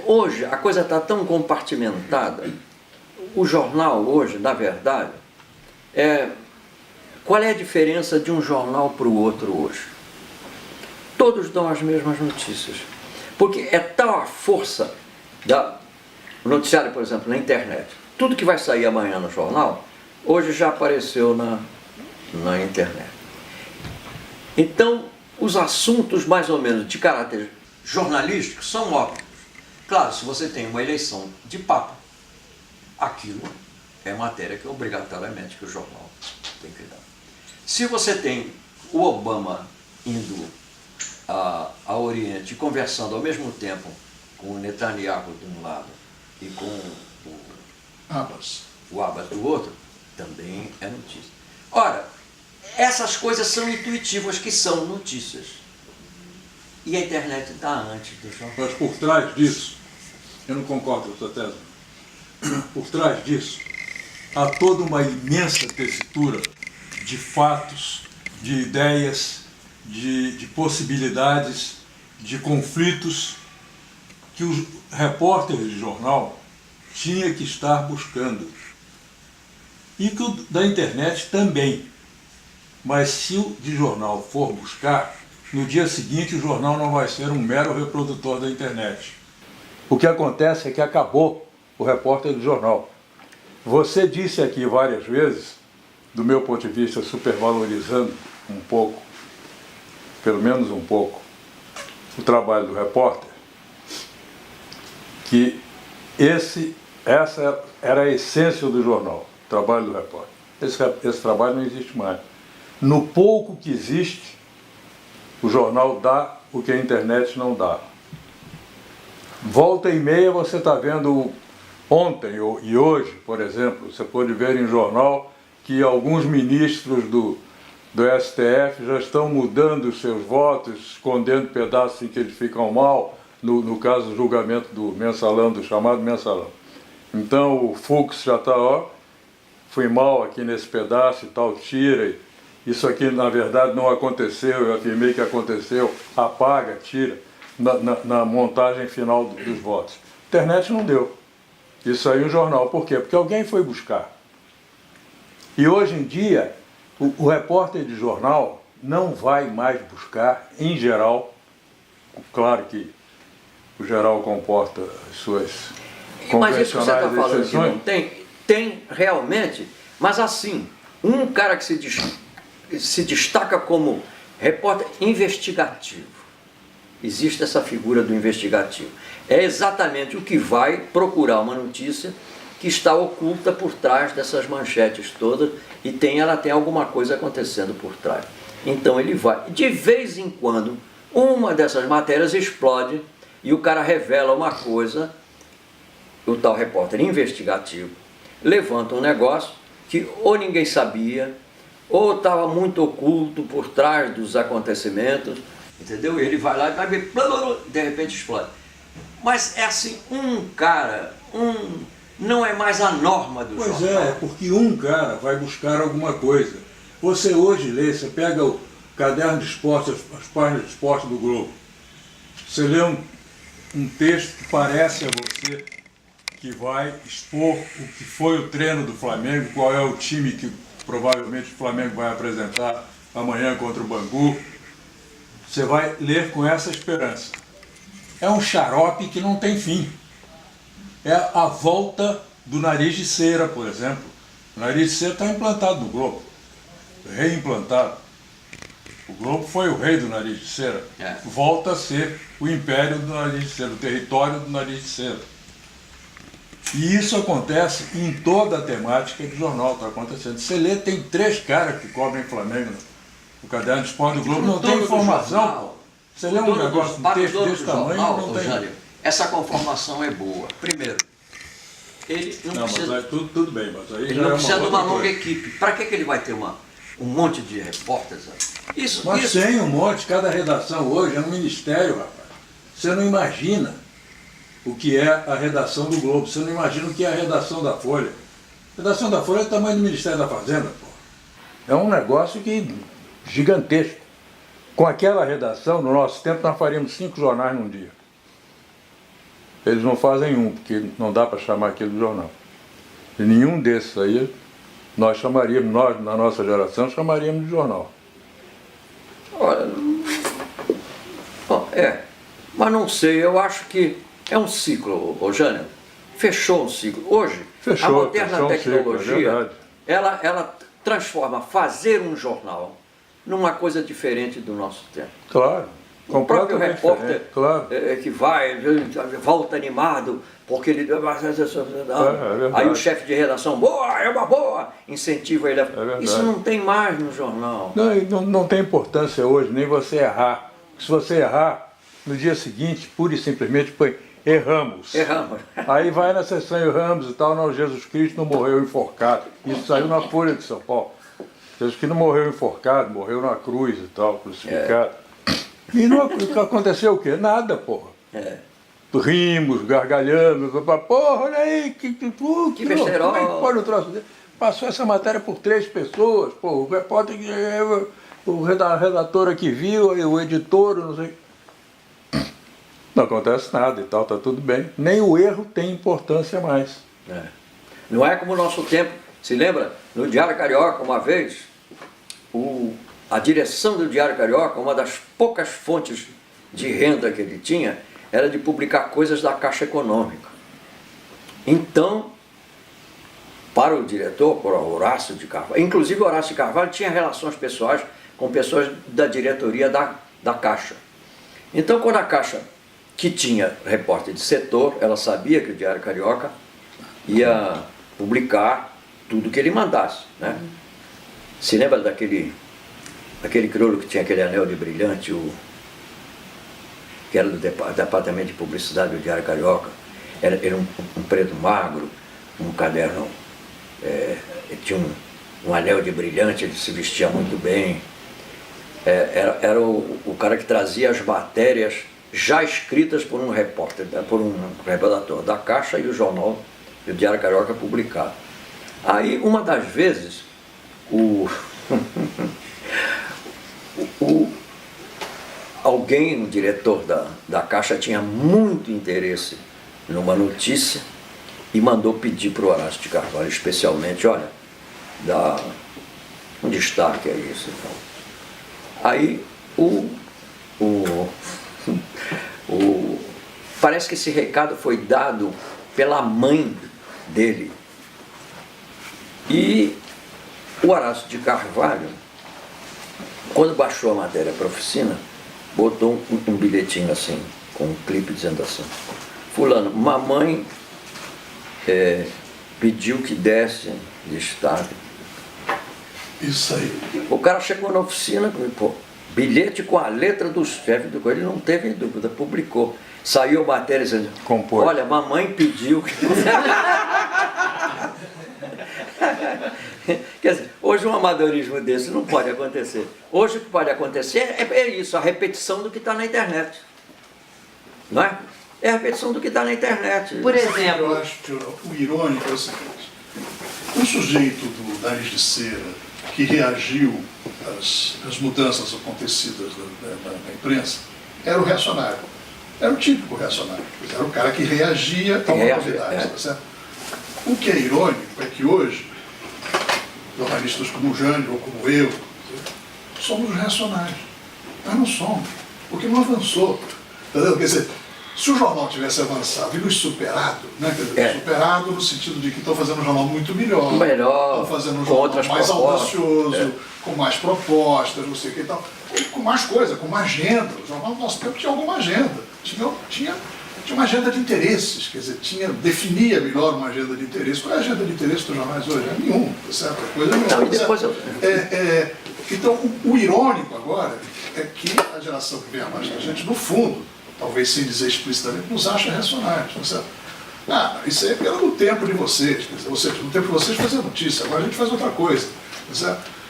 Hoje a coisa está tão compartimentada. O jornal hoje, na verdade, qual é a diferença de um jornal para o outro hoje? Todos dão as mesmas notícias. Porque é tal a força do noticiário, por exemplo, na internet. Tudo que vai sair amanhã no jornal, hoje já apareceu na internet. Então, os assuntos mais ou menos de caráter jornalístico são óbvios. Claro, se você tem uma eleição de papa, aquilo é matéria que obrigatoriamente que o jornal tem que dar. Se você tem o Obama indo ao Oriente conversando ao mesmo tempo com o Netanyahu de um lado e com o Abbas do outro, também é notícia. Ora, essas coisas são intuitivas, que são notícias. E a internet está antes do jornal. Mas por trás disso, eu não concordo com a sua tese, por trás disso, há toda uma imensa tessitura de fatos, de ideias, de possibilidades, de conflitos que os repórteres de jornal tinham que estar buscando. E que o da internet também. Mas se o de jornal for buscar, no dia seguinte o jornal não vai ser um mero reprodutor da internet. O que acontece é que acabou o repórter do jornal. Você disse aqui várias vezes, do meu ponto de vista, supervalorizando um pouco, pelo menos um pouco, o trabalho do repórter, que essa era a essência do jornal, o trabalho do repórter. Esse trabalho não existe mais. No pouco que existe, o jornal dá o que a internet não dá. Volta e meia você está vendo, ontem e hoje, por exemplo, você pode ver em jornal que alguns ministros do STF já estão mudando os seus votos, escondendo pedaços em que eles ficam mal, no caso do julgamento do mensalão, do chamado mensalão. Então o Fux já está, fui mal aqui nesse pedaço e tal, tira, isso aqui na verdade não aconteceu, eu afirmei que aconteceu, apaga, tira, na montagem final dos votos. Internet não deu. Isso aí é um jornal. Por quê? Porque alguém foi buscar. E hoje em dia, o repórter de jornal não vai mais buscar, em geral, claro que o geral comporta as suas mas isso que você está convencionais falando que não exceções. tem realmente, mas assim, um cara que se destaca como repórter investigativo. Existe essa figura do investigativo. É exatamente o que vai procurar uma notícia que está oculta por trás dessas manchetes todas e ela tem alguma coisa acontecendo por trás. Então ele vai, de vez em quando, uma dessas matérias explode e o cara revela uma coisa, o tal repórter investigativo levanta um negócio que ou ninguém sabia, ou estava muito oculto por trás dos acontecimentos, entendeu? E ele vai lá e vai ver, de repente explode. Mas é assim, um cara, não é mais a norma do jornal. Pois é, porque um cara vai buscar alguma coisa. Você hoje lê, você pega o caderno de esporte, as páginas de esporte do Globo, você lê um texto que parece a você que vai expor o que foi o treino do Flamengo, qual é o time que provavelmente o Flamengo vai apresentar amanhã contra o Bangu. Você vai ler com essa esperança. É um xarope que não tem fim. É a volta do nariz de cera, por exemplo. O nariz de cera está implantado no Globo, reimplantado. O Globo foi o rei do nariz de cera. Volta a ser o império do nariz de cera, o território do nariz de cera. E isso acontece em toda a temática do jornal, está acontecendo. Você lê, tem 3 caras que cobrem Flamengo no caderno de esporte do Globo, não tem informação. Você lê um negócio, um texto desse tamanho, não tem. Jânio, essa conformação é boa. Primeiro, ele não precisa... Mas tudo bem, mas aí ele já não é precisa de uma outra longa coisa. equipe. Para que ele vai ter um monte de repórteres? Mas tem um monte, cada redação hoje é um ministério, rapaz. Você não imagina o que é a redação do Globo, você não imagina o que é a redação da Folha. A redação da Folha é o tamanho do Ministério da Fazenda, pô. É um negócio gigantesco. Com aquela redação, no nosso tempo, nós faríamos 5 jornais num dia. eles não fazem um, porque não dá para chamar aquilo de jornal. E nenhum desses aí, nós chamaríamos, nós, na nossa geração, chamaríamos de jornal. Olha, bom, mas não sei, eu acho que é um ciclo, ô Jânio. Fechou um ciclo. Hoje, a moderna tecnologia, ela transforma fazer um jornal numa coisa diferente do nosso tempo. Claro. O próprio repórter claro. Que volta animado, porque ele... aí o chefe de redação, boa, é uma boa, incentiva ele. Isso não tem mais no jornal. Não tem importância hoje, nem você errar. Se você errar, no dia seguinte, pura e simplesmente põe erramos. Aí vai na sessão erramos e tal, não, Jesus Cristo não morreu enforcado. Isso saiu na Folha de São Paulo. Jesus Cristo não morreu enforcado, morreu na cruz e tal, crucificado. E não aconteceu o quê? Nada, porra. Rimos, gargalhamos, porra, olha aí, que besterol. Como é que pode um troço desse? Passou essa matéria por 3 pessoas, porra, o repórter, o redator que viu, o editor, não sei. Não acontece nada e tal, tá tudo bem. Nem o erro tem importância mais. Não é como o nosso tempo. Se lembra? No Diário Carioca, uma vez, a direção do Diário Carioca, uma das poucas fontes de renda que ele tinha, era de publicar coisas da Caixa Econômica. Então, para o diretor, para o Horácio de Carvalho, inclusive o Horácio de Carvalho tinha relações pessoais com pessoas da diretoria da Caixa. Então, quando a Caixa, que tinha repórter de setor, ela sabia que o Diário Carioca ia publicar tudo que ele mandasse, né? Se lembra daquele crioulo que tinha aquele anel de brilhante, que era do Departamento de Publicidade do Diário Carioca? Era um preto magro, um caderno, tinha um anel de brilhante, ele se vestia muito bem. Era o cara que trazia as matérias já escritas por um repórter, por um redator da Caixa e o jornal, o Diário Carioca publicado. Aí, uma das vezes, alguém, um diretor da Caixa, tinha muito interesse numa notícia e mandou pedir para o Horácio de Carvalho, especialmente, olha, dá um destaque a isso. Então. Aí, parece que esse recado foi dado pela mãe dele. E o Horácio de Carvalho, quando baixou a matéria para a oficina, botou um bilhetinho assim, com um clipe dizendo assim: fulano, mamãe pediu que desse destaque. Isso aí. O cara chegou na oficina, pô, bilhete com a letra do chefe do coelho, ele não teve dúvida, publicou. Saiu a matéria dizendo: compôs. Olha, mamãe pediu que... Quer dizer, hoje um amadorismo desse não pode acontecer. Hoje o que pode acontecer é isso, a repetição do que está na internet. Não é? É a repetição do que está na internet. Por exemplo, eu acho que o irônico é o seguinte: um sujeito do nariz de cera que reagiu às mudanças acontecidas na imprensa era o reacionário. Era o típico reacionário. Era o cara que reagia a uma novidade. Tá certo? O que é irônico é que hoje, jornalistas como o Jânio ou como eu, somos reacionários. Nós não somos, porque não avançou. Entendeu? Quer dizer, se o jornal tivesse avançado e nos superado, né? Quer dizer, superado no sentido de que estão fazendo um jornal muito melhor, estão fazendo um jornal mais audacioso, com mais propostas, não sei o que e tal, com mais coisa, com uma agenda. O jornal do nosso tempo tinha alguma agenda. Tinha uma agenda de interesses, quer dizer, definia melhor uma agenda de interesses. Qual é a agenda de interesses dos jornais hoje? É nenhuma, certo? Coisa nenhuma. Então, o irônico agora é que a geração que vem abaixo da gente, no fundo, talvez sem dizer explicitamente, nos acha reacionários, não é certo? Isso aí era no tempo de vocês, quer dizer, no tempo de vocês fazia notícia, agora a gente faz outra coisa, não é certo?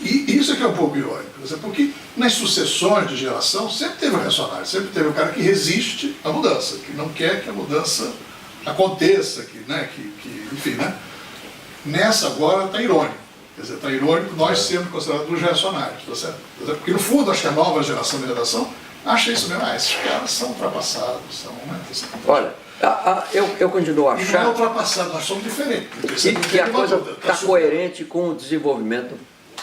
E isso é que é um pouco irônico, porque nas sucessões de geração sempre teve o reacionário, sempre teve o cara que resiste à mudança, que não quer que a mudança aconteça, enfim, né? Nessa agora está irônico, quer dizer, está irônico nós sermos considerados os reacionários, tá certo? Porque no fundo acho que a nova geração de redação acha isso mesmo. Esses caras são ultrapassados, são... Olha, eu continuo a E não é achar ultrapassado, nós somos diferentes. que a coisa está coerente com o desenvolvimento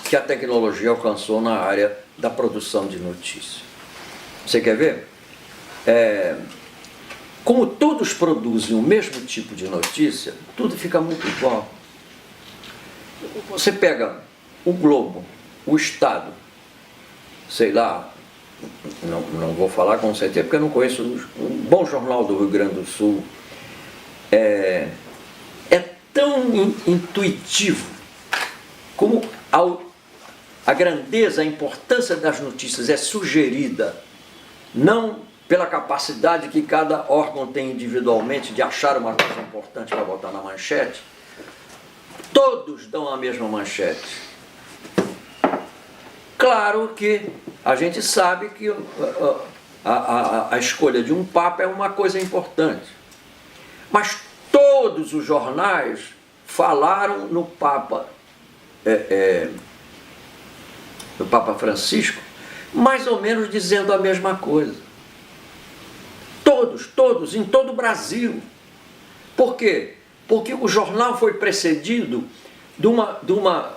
que a tecnologia alcançou na área da produção de notícias. Você quer ver? Como todos produzem o mesmo tipo de notícia, tudo fica muito igual. Você pega o Globo, o Estado, sei lá, não vou falar com certeza porque eu não conheço um bom jornal do Rio Grande do Sul. É tão intuitivo como a grandeza, a importância das notícias é sugerida não pela capacidade que cada órgão tem individualmente de achar uma coisa importante para botar na manchete. Todos dão a mesma manchete. Claro que a gente sabe que a escolha de um Papa é uma coisa importante. Mas todos os jornais falaram no Papa Francisco, mais ou menos dizendo a mesma coisa. Todos, em todo o Brasil. Por quê? Porque o jornal foi precedido de uma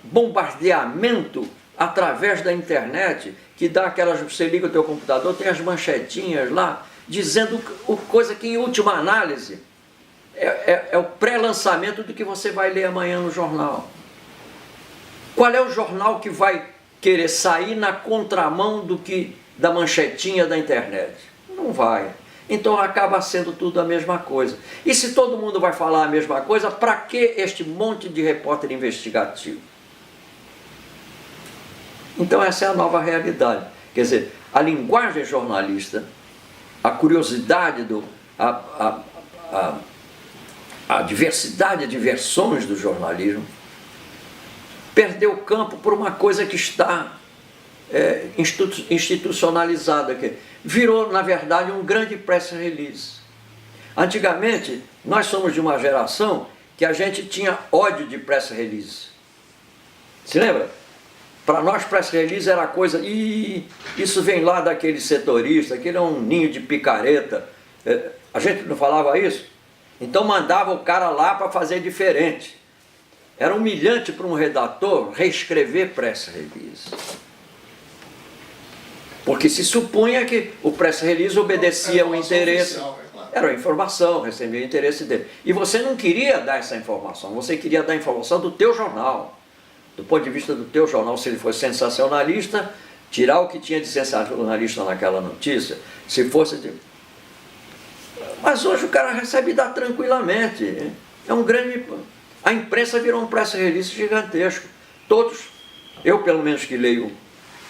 bombardeamento através da internet, que dá aquelas... Você liga o teu computador, tem as manchetinhas lá, dizendo coisa que, em última análise, é o pré-lançamento do que você vai ler amanhã no jornal. Qual é o jornal que vai querer sair na contramão da manchetinha da internet? Não vai. Então acaba sendo tudo a mesma coisa. E se todo mundo vai falar a mesma coisa, para que este monte de repórter investigativo? Então essa é a nova realidade. Quer dizer, a linguagem jornalista, a curiosidade, a diversidade de versões do jornalismo, perdeu o campo por uma coisa que está institucionalizada, que virou, na verdade, um grande press release. Antigamente, nós somos de uma geração que a gente tinha ódio de press release. Se lembra? Para nós, press release era coisa... isso vem lá daquele setorista, aquele é um ninho de picareta. A gente não falava isso? Então mandava o cara lá para fazer diferente. Era humilhante para um redator reescrever press release. Porque se supunha que o press release obedecia ao interesse. Era a informação, recebia o interesse dele. E você não queria dar essa informação, você queria dar a informação do teu jornal. Do ponto de vista do teu jornal, se ele fosse sensacionalista, tirar o que tinha de sensacionalista naquela notícia. Se fosse de... Mas hoje o cara recebe e dá tranquilamente. É um grande... A imprensa virou um press release gigantesco. Todos, eu pelo menos que leio,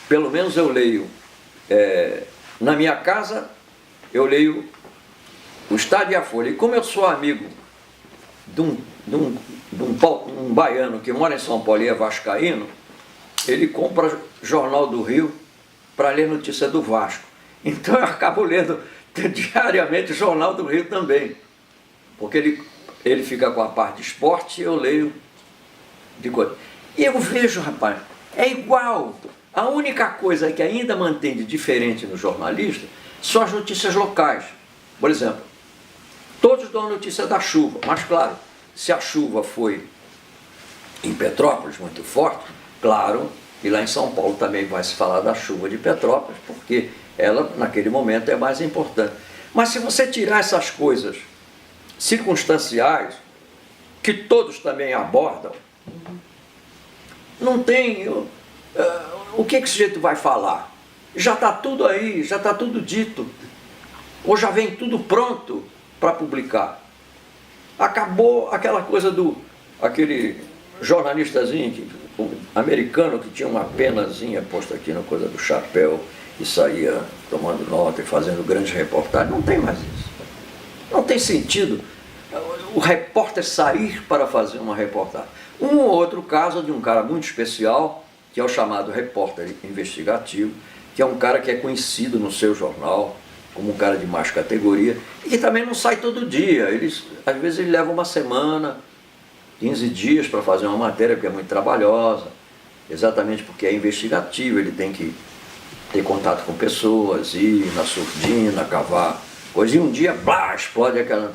eu leio, na minha casa, eu leio o Estado e a Folha. E como eu sou amigo de um baiano que mora em São Paulo e é vascaíno, ele compra Jornal do Rio para ler notícia do Vasco. Então eu acabo lendo diariamente o Jornal do Rio também, porque ele fica com a parte de esporte e eu leio de coisa. E eu vejo, rapaz, é igual. A única coisa que ainda mantém de diferente no jornalista são as notícias locais. Por exemplo, todos dão a notícia da chuva, mas claro, se a chuva foi em Petrópolis muito forte, claro, e lá em São Paulo também vai se falar da chuva de Petrópolis, porque ela naquele momento é mais importante. Mas se você tirar essas coisas circunstanciais, que todos também abordam, não tem... o que esse sujeito vai falar? Já está tudo aí, já está tudo dito. Ou já vem tudo pronto para publicar. Acabou aquela coisa aquele jornalistazinho americano que tinha uma penazinha posta aqui na coisa do chapéu e saía tomando nota e fazendo grandes reportagens. Não tem mais isso. Não tem sentido o repórter sair para fazer uma reportagem. Um ou outro caso de um cara muito especial, que é o chamado repórter investigativo, que é um cara que é conhecido no seu jornal como um cara de mais categoria e que também não sai todo dia. Às vezes ele leva uma semana, 15 dias para fazer uma matéria, porque é muito trabalhosa, exatamente porque é investigativo, ele tem que ter contato com pessoas, ir na surdina, cavar coisa, e um dia, blá, explode aquela...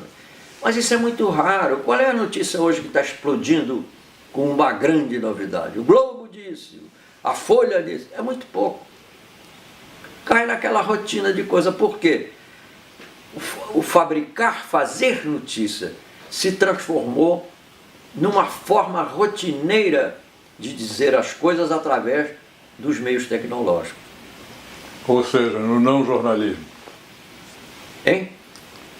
Mas isso é muito raro. Qual é a notícia hoje que está explodindo com uma grande novidade? O Globo disse, a Folha disse, é muito pouco. Cai naquela rotina de coisa. Por quê? O fabricar, fazer notícia se transformou numa forma rotineira de dizer as coisas através dos meios tecnológicos. Ou seja, no não jornalismo. Hein?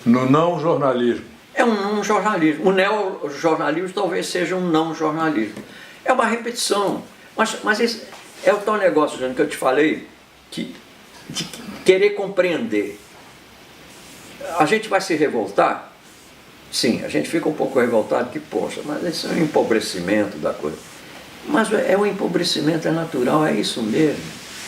No não jornalismo. É um não jornalismo. O neojornalismo talvez seja um não jornalismo. É uma repetição. Mas esse é o tal negócio, Jânio, que eu te falei, de querer compreender. A gente vai se revoltar? Sim, a gente fica um pouco revoltado, que, poxa, mas isso é um empobrecimento da coisa. Mas o empobrecimento é natural, é isso mesmo.